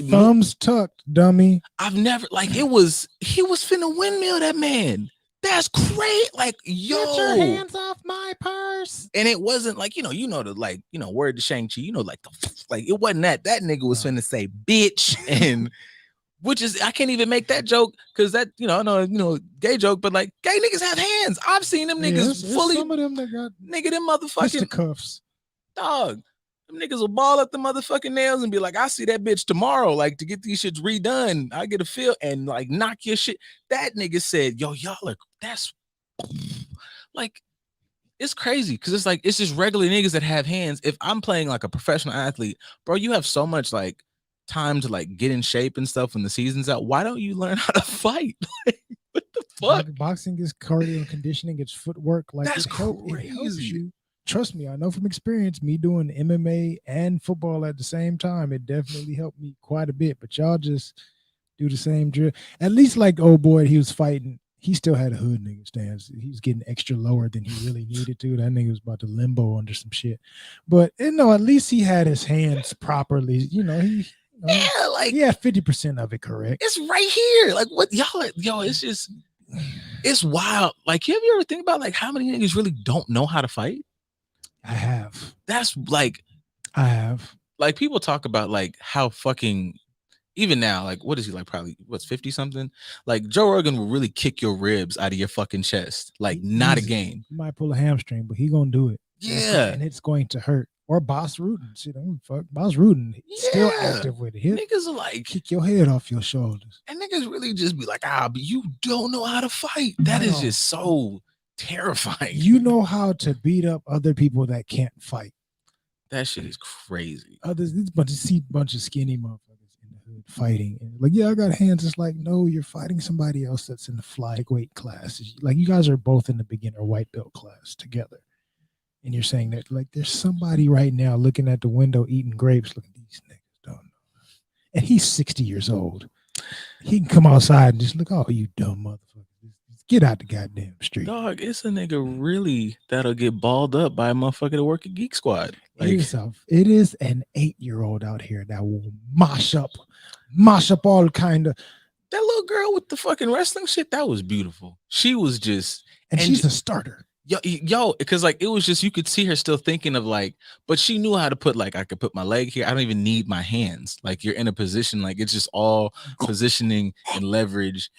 Speaker 5: thumbs tucked, dummy.
Speaker 1: I've never he was finna windmill that man. That's great. Like, yo,
Speaker 5: get your hands off my purse.
Speaker 1: And it wasn't like, word to Shang-Chi, it wasn't that nigga was finna say bitch, and which is, I can't even make that joke because that, I know, gay joke, but like gay niggas have hands. I've seen them niggas fully.
Speaker 5: Some of them that got
Speaker 1: them motherfucking
Speaker 5: cuffs.
Speaker 1: Dog. Them niggas will ball up the motherfucking nails and be like, I see that bitch tomorrow. Like, to get these shits redone, I get a feel and like knock your shit. That nigga said, yo, y'all are, that's like, it's crazy because it's like, it's just regular niggas that have hands. If I'm playing like a professional athlete, bro, you have so much like time to like get in shape and stuff when the season's out. Why don't you learn how to fight? Like, what the fuck?
Speaker 5: Boxing is cardio and conditioning. It's footwork. Like,
Speaker 1: that's
Speaker 5: crazy.
Speaker 1: It helps
Speaker 5: you trust me, I know from experience, me doing MMA and football at the same time, it definitely helped me quite a bit. But y'all just do the same drill. At least like old boy, he was fighting. He still had a hood nigga stance. He was getting extra lower than he really needed to. That nigga was about to limbo under some shit. But at least he had his hands properly.
Speaker 1: Yeah, like
Speaker 5: he had 50% of it correct.
Speaker 1: it's right here. Like what y'all are, yo, it's just it's wild. Like, have you ever think about like how many niggas really don't know how to fight?
Speaker 5: I have.
Speaker 1: That's like
Speaker 5: I have.
Speaker 1: like people talk about like how fucking even now, like what is he like? Probably what's 50 something? Like Joe Rogan will really kick your ribs out of your fucking chest. Like not a
Speaker 5: Easy.
Speaker 1: game.
Speaker 5: He might pull a hamstring, but he gonna do it.
Speaker 1: Yeah.
Speaker 5: And it's going to hurt. Or Boss Rudin. Shit, I don't fuck. Boss Rudin still active with it.
Speaker 1: Niggas are like
Speaker 5: kick your head off your shoulders.
Speaker 1: And niggas really just be like, but you don't know how to fight. That is just so terrifying.
Speaker 5: You know how to beat up other people that can't fight.
Speaker 1: That shit is crazy.
Speaker 5: Others, this bunch of skinny motherfuckers in the hood fighting. And like, yeah, I got hands. It's like, no, you're fighting somebody else that's in the flyweight class. Like, you guys are both in the beginner white belt class together. And you're saying that, like, there's somebody right now looking at the window eating grapes. Look at these niggas, don't know. And he's 60 years old. He can come outside and just look, oh, you dumb motherfucker. Just get out the goddamn street.
Speaker 1: Dog, it's a nigga really that'll get balled up by a motherfucker to work at Geek Squad. Like,
Speaker 5: it is an 8-year-old out here that will mash up all kind of.
Speaker 1: That little girl with the fucking wrestling shit, that was beautiful. She was just.
Speaker 5: And she's a starter.
Speaker 1: Yo, because like it was just you could see her still thinking of like, but she knew how to put like I could put my leg here. I don't even need my hands. Like you're in a position, like it's just all positioning and leverage.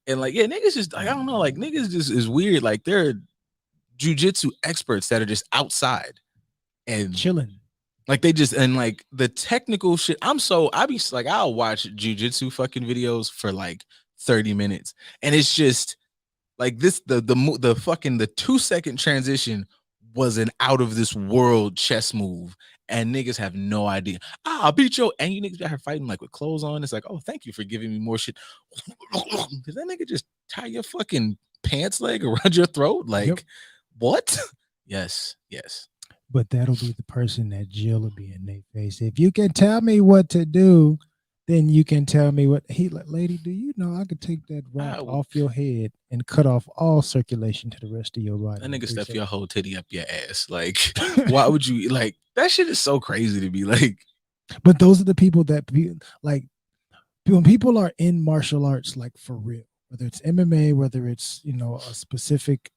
Speaker 1: And like, yeah, niggas just like I don't know, like niggas just is weird. Like they're jujitsu experts that are just outside and
Speaker 5: chilling.
Speaker 1: Like they just and like the technical shit. I be like, I'll watch jujitsu fucking videos for like 30 minutes, and it's just. Like this, the fucking the 2-second transition was an out of this world chess move, and niggas have no idea. I'll beat you, and you niggas got her fighting like with clothes on. It's like, oh, thank you for giving me more shit. Did that nigga just tie your fucking pants leg around your throat? Like, what? Yes.
Speaker 5: But that'll be the person that Jill will be in their face. If you can tell me what to do, then you can tell me what he like, lady, do you know I could take that wrap off your head and cut off all circulation to the rest of your body?
Speaker 1: That nigga stuff your whole titty up your ass. Like, why would you like that shit is so crazy to be like.
Speaker 5: But those are the people that like when people are in martial arts, like for real, whether it's MMA, whether it's a specific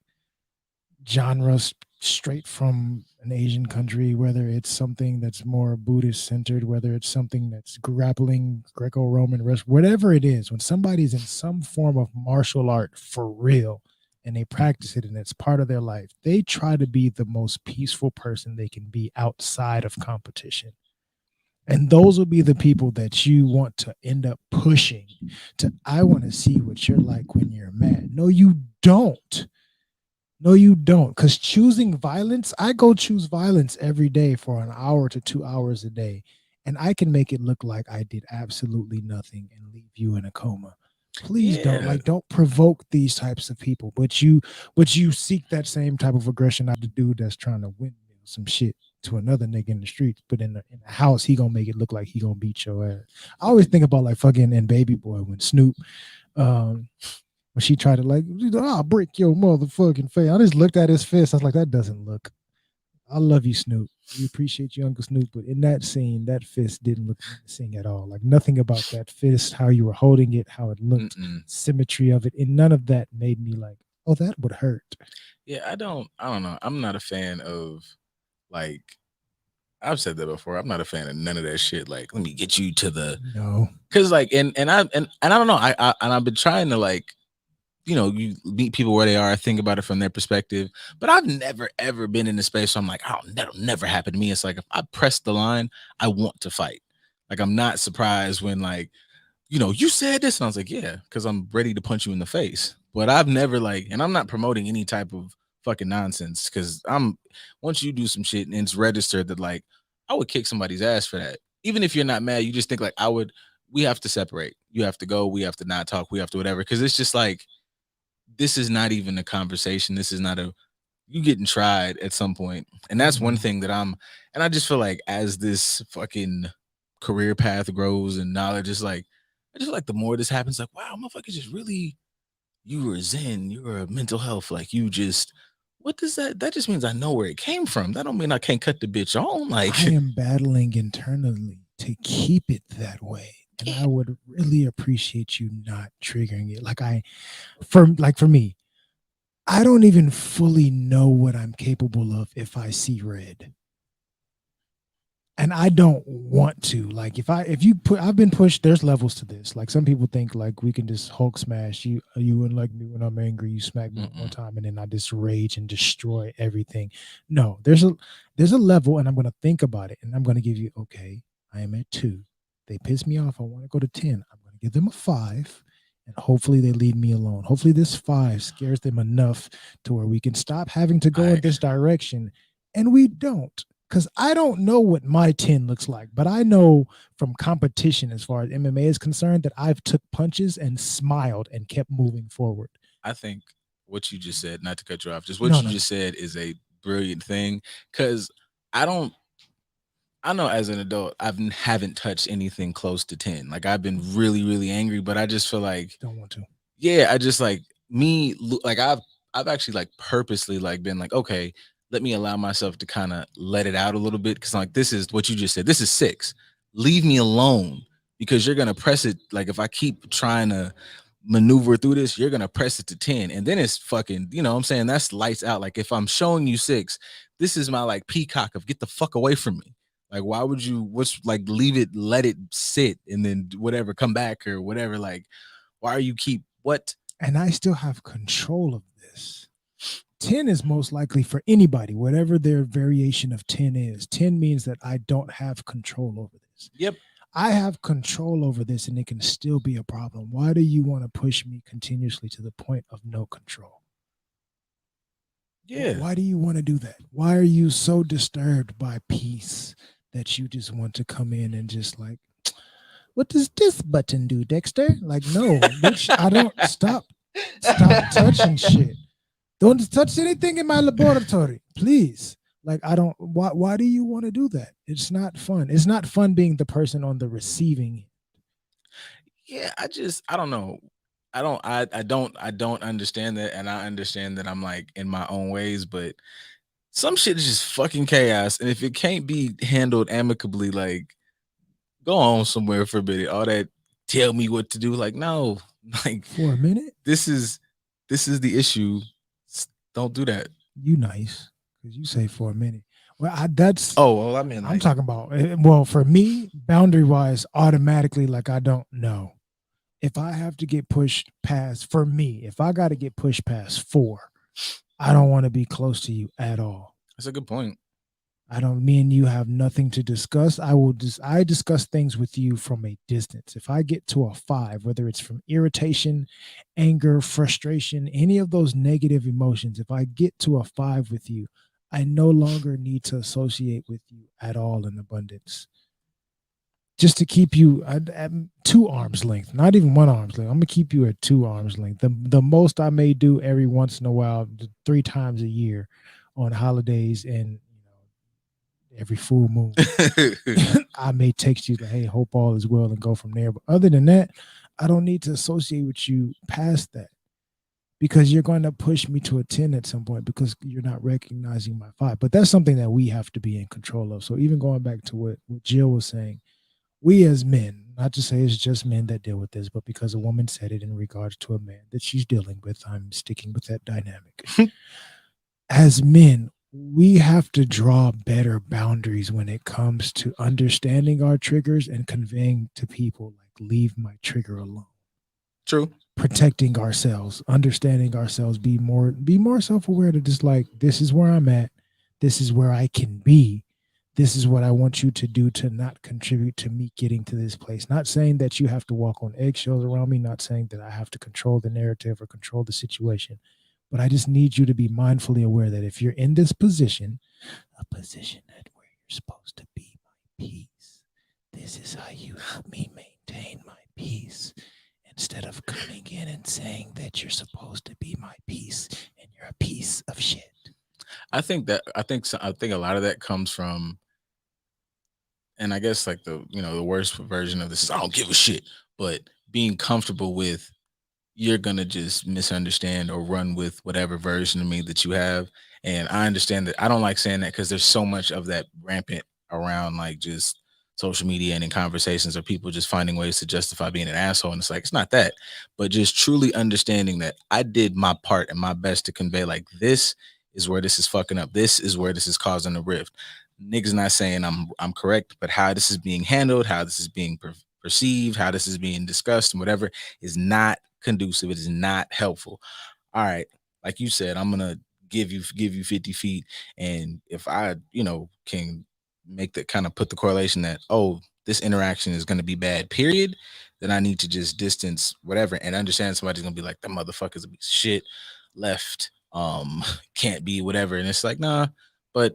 Speaker 5: genre straight from an Asian country, whether it's something that's more Buddhist centered, whether it's something that's grappling, Greco-Roman wrestling, whatever it is, when somebody's in some form of martial art for real and they practice it and it's part of their life, they try to be the most peaceful person they can be outside of competition. And those will be the people that you want to end up pushing to, I want to see what you're like when you're mad. No, you don't. No, you don't. Because choosing violence, I go choose violence every day for an hour to 2 hours a day. And I can make it look like I did absolutely nothing and leave you in a coma. Please don't provoke these types of people. But you seek that same type of aggression out of the dude that's trying to windmill some shit to another nigga in the streets. But in the house, he gonna make it look like he gonna beat your ass. I always think about like fucking in Baby Boy when Snoop when she tried to like, I'll break your motherfucking face. I just looked at his fist. I was like, that doesn't look. I love you, Snoop. We appreciate you, Uncle Snoop. But in that scene, that fist didn't look menacing at all. Like nothing about that fist, how you were holding it, how it looked, symmetry of it. And none of that made me like, oh, that would hurt.
Speaker 1: Yeah, I don't know. I'm not a fan of like, I've said that before. I'm not a fan of none of that shit. Like, let me get you to the because like and I don't know. I've been trying to like. You meet people where they are, think about it from their perspective. But I've never, ever been in a space where I'm like, oh, that'll never happen to me. It's like, if I press the line, I want to fight. Like, I'm not surprised when like, you said this. And I was like, yeah, because I'm ready to punch you in the face. But I've never like, and I'm not promoting any type of fucking nonsense because once you do some shit and it's registered that like, I would kick somebody's ass for that. Even if you're not mad, you just think like, we have to separate. You have to go. We have to not talk. We have to whatever. Because it's just like, this is not even a conversation. This is not you getting tried at some point. And that's one
Speaker 5: Mhm.
Speaker 1: thing that and I just feel like as this fucking career path grows and knowledge is like, I just feel like the more this happens, like, wow, motherfuckers just really, you were zen, you were mental health, like you just, what does that? That just means I know where it came from. That don't mean I can't cut the bitch on. Like,
Speaker 5: I am battling internally to keep it that way. And I would really appreciate you not triggering it. For me, I don't even fully know what I'm capable of if I see red. And I don't want to. Like if you put I've been pushed, there's levels to this. Like some people think like we can just Hulk smash you and like me when I'm angry, you smack me one more time and then I just rage and destroy everything. No, there's a level and I'm gonna think about it and I'm gonna give you, okay, I am at 2. They piss me off. I want to go to 10. I'm gonna give them a 5 and hopefully they leave me alone. Hopefully this 5 scares them enough to where we can stop having to go in this direction. And we don't, because I don't know what my 10 looks like, but I know from competition as far as MMA is concerned that I've took punches and smiled and kept moving forward.
Speaker 1: I think what you just said, not to cut you off, just what
Speaker 5: No,
Speaker 1: you
Speaker 5: no, no.
Speaker 1: just said is a brilliant thing. Cause I don't, I know as an adult, haven't touched anything close to 10. Like I've been really, really angry, but I just feel like,
Speaker 5: Don't want to.
Speaker 1: yeah, I just like like I've actually like purposely like been like, okay, let me allow myself to kind of let it out a little bit. Cause like this is what you just said. This is 6. Leave me alone because you're gonna press it. Like if I keep trying to maneuver through this, you're gonna press it to 10. And then it's fucking, you know what I'm saying? That's lights out. Like if I'm showing you 6, this is my like peacock of get the fuck away from me. Like, why would you what's like leave it, let it sit and then whatever, come back or whatever? Like, why are you keep what?
Speaker 5: And I still have control of this. 10 is most likely for anybody, whatever their variation of 10 is. 10 means that I don't have control over this.
Speaker 1: Yep.
Speaker 5: I have control over this and it can still be a problem. Why do you want to push me continuously to the point of no control?
Speaker 1: Yeah.
Speaker 5: Why do you want to do that? Why are you so disturbed by peace that you just want to come in and just like, what does this button do, Dexter? Like, no, bitch, I don't stop touching shit. Don't touch anything in my laboratory, please. Like, I don't. Why do you want to do that? It's not fun. It's not fun being the person on the receiving end.
Speaker 1: Yeah, I don't know. I don't understand that, and I understand that I'm like in my own ways, but some shit is just fucking chaos. And if it can't be handled amicably, like go on somewhere for a bit. All that tell me what to do, like no, like
Speaker 5: For a minute,
Speaker 1: this is the issue. Don't do that.
Speaker 5: you nice because you say for a minute. Well, that's.
Speaker 1: Oh well, I mean,
Speaker 5: I'm
Speaker 1: like,
Speaker 5: talking about. Well, for me, boundary wise, automatically, like I don't know if I have to get pushed past. For me, if I got to get pushed past 4, I don't want to be close to you at all.
Speaker 1: that's a good point.
Speaker 5: I don't. Me and you have nothing to discuss. I discuss things with you from a distance. If I get to a 5, whether it's from irritation, anger, frustration, any of those negative emotions, if I get to a 5 with you, I no longer need to associate with you at all in abundance. Just to keep you at 2 arms length, not even 1 arm's length. I'm gonna keep you at 2 arms length. The most I may do every once in a while, 3 times a year, on holidays and every full moon. I may text you like, hey, hope all is well and go from there. But other than that, I don't need to associate with you past that because you're going to push me to a 10 at some point because you're not recognizing my 5. But that's something that we have to be in control of. So even going back to what Jill was saying, we as men, not to say it's just men that deal with this, but because a woman said it in regards to a man that she's dealing with, I'm sticking with that dynamic. As men, we have to draw better boundaries when it comes to understanding our triggers and conveying to people like leave my trigger alone.
Speaker 1: True.
Speaker 5: Protecting ourselves, understanding ourselves, be more self-aware to just like this is where I'm at, this is where I can be. This is what I want you to do to not contribute to me getting to this place. Not saying that you have to walk on eggshells around me, not saying that I have to control the narrative or control the situation. But I just need you to be mindfully aware that if you're in this position, a position that where you're supposed to be my peace, this is how you help me maintain my peace. Instead of coming in and saying that you're supposed to be my peace and you're a piece of shit.
Speaker 1: I think a lot of that comes from, and I guess like the worst version of this is I don't give a shit, but being comfortable with you're gonna just misunderstand or run with whatever version of me that you have. And I understand that I don't like saying that because there's so much of that rampant around like just social media and in conversations of people just finding ways to justify being an asshole. And it's like it's not that, but just truly understanding that I did my part and my best to convey like this is where this is fucking up. This is where this is causing a rift. Niggas not saying I'm correct, but how this is being handled, how this is being perceived, how this is being discussed, and whatever is not conducive. It is not helpful. All right, like you said, I'm gonna give you 50 feet, and if I can make the kind of put the correlation that this interaction is gonna be bad, period, then I need to just distance whatever and understand somebody's gonna be like that motherfucker's a piece of shit, left, can't be whatever, and it's like nah, but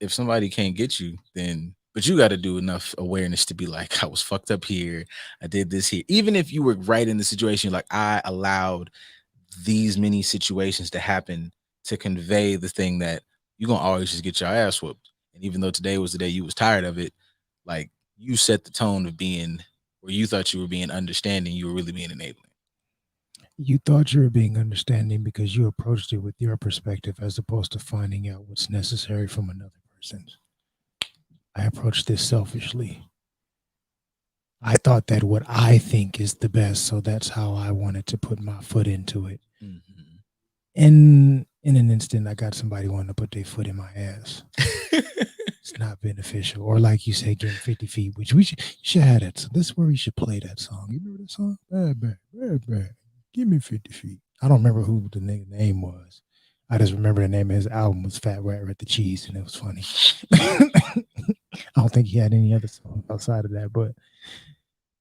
Speaker 1: if somebody can't get you, then but you got to do enough awareness to be like, I was fucked up here. I did this here. Even if you were right in the situation, like I allowed these many situations to happen to convey the thing that you're gonna always just get your ass whooped. And even though today was the day you was tired of it, like you set the tone of being where you thought you were being understanding, you were really being enabling.
Speaker 5: You thought you were being understanding because you approached it with your perspective as opposed to finding out what's necessary from another person's. I approached this selfishly. I thought that what I think is the best, so that's how I wanted to put my foot into it. Mm-hmm. And in an instant, I got somebody wanting to put their foot in my ass. It's not beneficial. Or like you say, getting 50 feet, which you should have that. So this is where we should play that song. You remember that song? Bad, bad, bad, bad. Give me 50 feet. I don't remember who the nigga name was. I just remember the name of his album was Fat Rat with the Cheese, and it was funny. I don't think he had any other song outside of that, but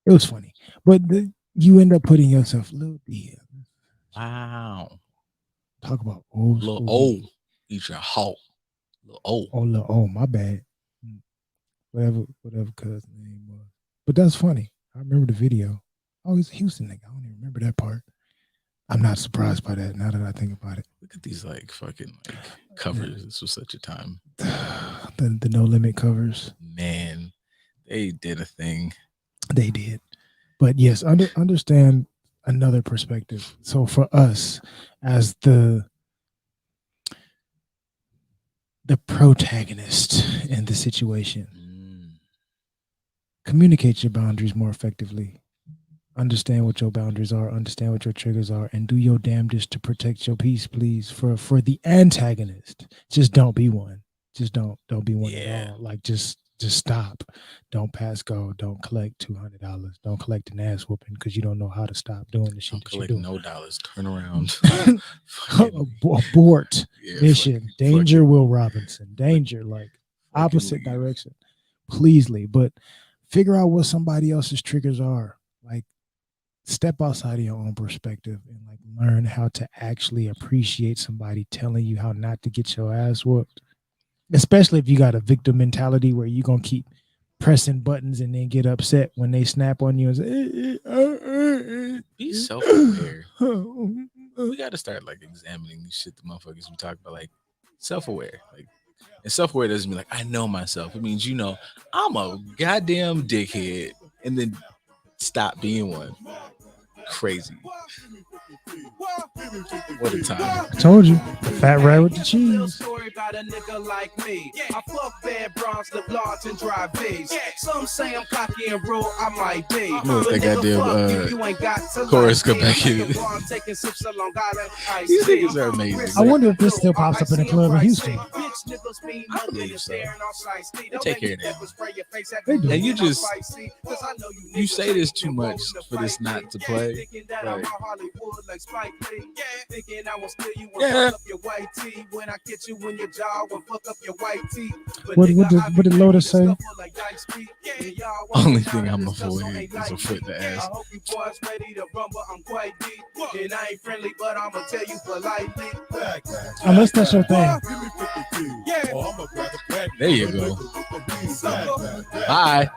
Speaker 5: it was funny. But you end up putting yourself a little deal.
Speaker 1: Wow.
Speaker 5: Talk about old
Speaker 1: little old. Eat your halt. Little old.
Speaker 5: Oh, little old. My bad. Whatever cousin name was. But that's funny. I remember the video. Oh, he's a Houston nigga. I don't even remember that part. I'm not surprised by that now that I think about it.
Speaker 1: Look at these like fucking like covers. This was such a time.
Speaker 5: The No Limit covers.
Speaker 1: Man, they did a thing.
Speaker 5: They did. But yes, understand another perspective. So for us as the protagonist in the situation, communicate your boundaries more effectively. Understand what your boundaries are, understand what your triggers are, and do your damnedest to protect your peace, please. For the antagonist, just don't be one. Just don't be one at all. Like just stop. Don't pass go. Don't collect $200. Don't collect an ass whooping because you don't know how to stop doing the shit.
Speaker 1: Don't collect no dollars. Turn around.
Speaker 5: Abort mission. Danger, Will Robinson. Danger, like opposite direction. Pleasely, but figure out what somebody else's triggers are. Like step outside of your own perspective and like learn how to actually appreciate somebody telling you how not to get your ass whooped. Especially if you got a victim mentality where you're going to keep pressing buttons and then get upset when they snap on you and say,
Speaker 1: be self-aware. We got to start like examining these shit the motherfuckers we talk about, like self-aware. Like, and self-aware doesn't mean like, I know myself. It means, I'm a goddamn dickhead and then stop being one. Crazy. What a time.
Speaker 5: I told you. The Fat Rat with the Cheese.
Speaker 2: Story about a nigga like me. I fuck bad bronze, the blondes and drive V's. Some say I'm cocky and raw, I might be.
Speaker 1: Look, that goddamn chorus go back in. These niggas are amazing.
Speaker 5: I wonder if this still pops up in a club in Houston.
Speaker 1: I believe so. They take care of that.
Speaker 5: They do.
Speaker 1: And you say this too much for this not to play. Right.
Speaker 5: What did Lotus say?
Speaker 1: Only thing I'm avoiding is a foot in the ass.
Speaker 5: Unless that's your thing.
Speaker 1: There you go. Bye.